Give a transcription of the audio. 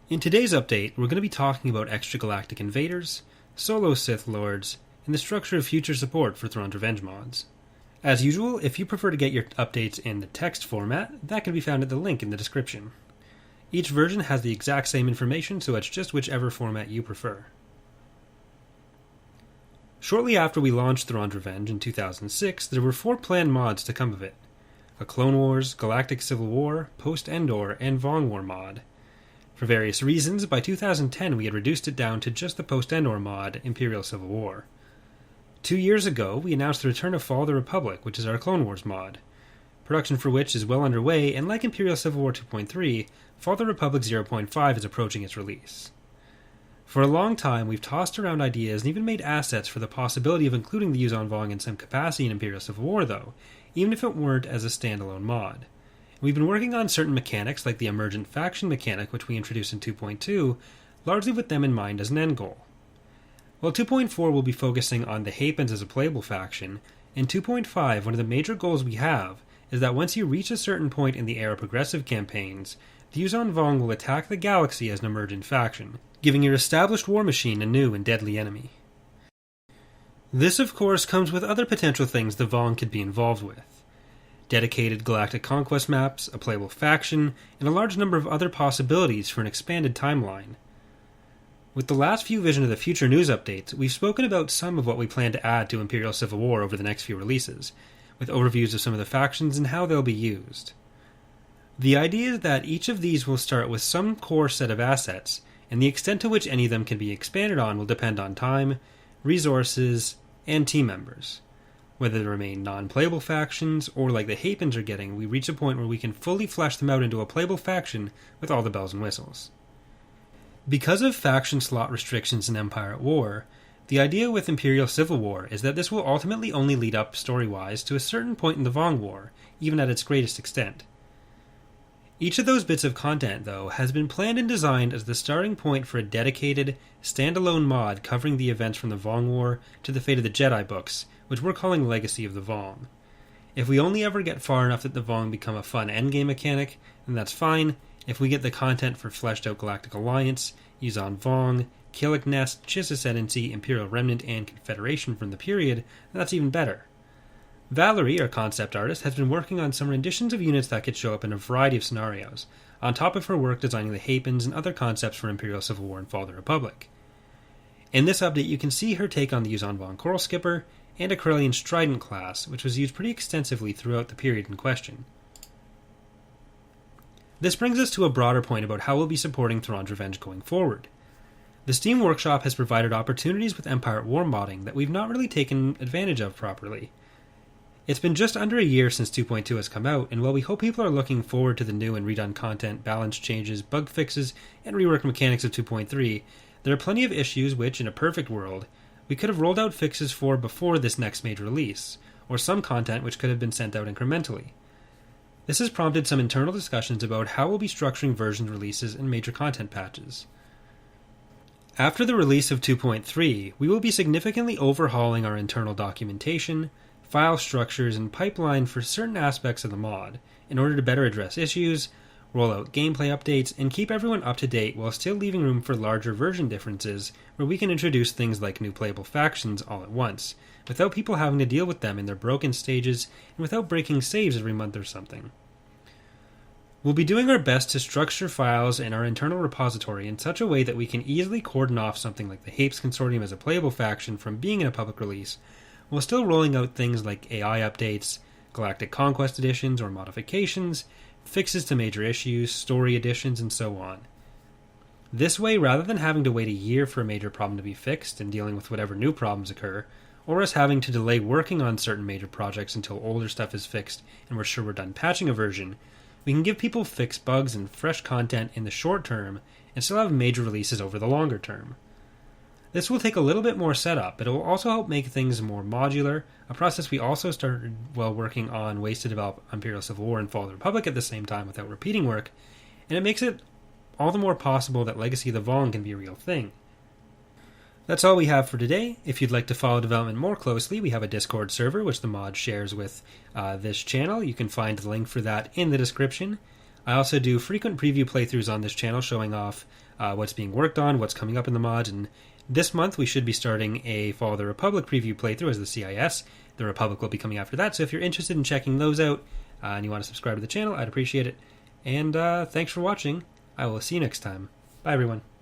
In today's update, we're going to be talking about extragalactic invaders, solo Sith Lords, and the structure of future support for Thrawn's Revenge mods. As usual, if you prefer to get your updates in the text format, that can be found at the link in the description. Each version has the exact same information, so it's just whichever format you prefer. Shortly after we launched Thrawn's Revenge in 2006, there were 4 planned mods to come of it: a Clone Wars, Galactic Civil War, Post-Endor, and Vong War mod. For various reasons, by 2010 we had reduced it down to just the Post-Endor mod, Imperial Civil War. 2 years ago, we announced the return of Fall of the Republic, which is our Clone Wars mod, production for which is well underway, and like Imperial Civil War 2.3, Fall of the Republic 0.5 is approaching its release. For a long time, we've tossed around ideas and even made assets for the possibility of including the Yuuzhan Vong in some capacity in Imperial Civil War, though, even if it weren't as a standalone mod. We've been working on certain mechanics, like the emergent faction mechanic, which we introduced in 2.2, largely with them in mind as an end goal. While 2.4 will be focusing on the Hapens as a playable faction, in 2.5 one of the major goals we have is that once you reach a certain point in the era progressive campaigns, the Yuuzhan Vong will attack the galaxy as an emergent faction, giving your established war machine a new and deadly enemy. This, of course, comes with other potential things the Vong could be involved with: dedicated galactic conquest maps, a playable faction, and a large number of other possibilities for an expanded timeline. With the last few Vision of the Future news updates, we've spoken about some of what we plan to add to Imperial Civil War over the next few releases, with overviews of some of the factions and how they'll be used. The idea is that each of these will start with some core set of assets, and the extent to which any of them can be expanded on will depend on time, resources, and team members. Whether they remain non-playable factions, or like the Hapens are getting, we reach a point where we can fully flesh them out into a playable faction with all the bells and whistles. Because of faction slot restrictions in Empire at War, the idea with Imperial Civil War is that this will ultimately only lead up story-wise to a certain point in the Vong War, even at its greatest extent. Each of those bits of content, though, has been planned and designed as the starting point for a dedicated, standalone mod covering the events from the Vong War to the Fate of the Jedi books, which we're calling Legacy of the Vong. If we only ever get far enough that the Vong become a fun endgame mechanic, then that's fine. If we get the content for Fleshed Out Galactic Alliance, Yuuzhan Vong, Killik Nest, Chiss Ascendancy, Imperial Remnant, and Confederation from the period, then that's even better. Valerie, our concept artist, has been working on some renditions of units that could show up in a variety of scenarios, on top of her work designing the Hapens and other concepts for Imperial Civil War and Fall of the Republic. In this update, you can see her take on the Yuuzhan Vong Coral Skipper and a Corellian Strident class, which was used pretty extensively throughout the period in question. This brings us to a broader point about how we'll be supporting Thrawn's Revenge going forward. The Steam Workshop has provided opportunities with Empire at War modding that we've not really taken advantage of properly. It's been just under a year since 2.2 has come out, and while we hope people are looking forward to the new and redone content, balance changes, bug fixes, and reworked mechanics of 2.3, there are plenty of issues which, in a perfect world, we could have rolled out fixes for before this next major release, or some content which could have been sent out incrementally. This has prompted some internal discussions about how we'll be structuring version releases and major content patches. After the release of 2.3, we will be significantly overhauling our internal documentation, file structures, and pipeline for certain aspects of the mod, in order to better address issues, roll out gameplay updates, and keep everyone up to date while still leaving room for larger version differences where we can introduce things like new playable factions all at once, without people having to deal with them in their broken stages and without breaking saves every month or something. We'll be doing our best to structure files in our internal repository in such a way that we can easily cordon off something like the Hapes Consortium as a playable faction from being in a public release, while still rolling out things like AI updates, Galactic Conquest editions or modifications, fixes to major issues, story additions, and so on. This way, rather than having to wait a year for a major problem to be fixed and dealing with whatever new problems occur, or us having to delay working on certain major projects until older stuff is fixed and we're sure we're done patching a version, we can give people fixed bugs and fresh content in the short term and still have major releases over the longer term. This will take a little bit more setup, but it will also help make things more modular, a process we also started while working on ways to develop Imperial Civil War and Fall of the Republic at the same time without repeating work, and it makes it all the more possible that Legacy of the Vong can be a real thing. That's all we have for today. If you'd like to follow development more closely, we have a Discord server which the mod shares with this channel. You can find the link for that in the description. I also do frequent preview playthroughs on this channel showing off what's being worked on, what's coming up in the mod, and this month we should be starting a Fall of the Republic preview playthrough as the CIS. The Republic will be coming after that, so if you're interested in checking those out and you want to subscribe to the channel, I'd appreciate it. And thanks for watching. I will see you next time. Bye, everyone.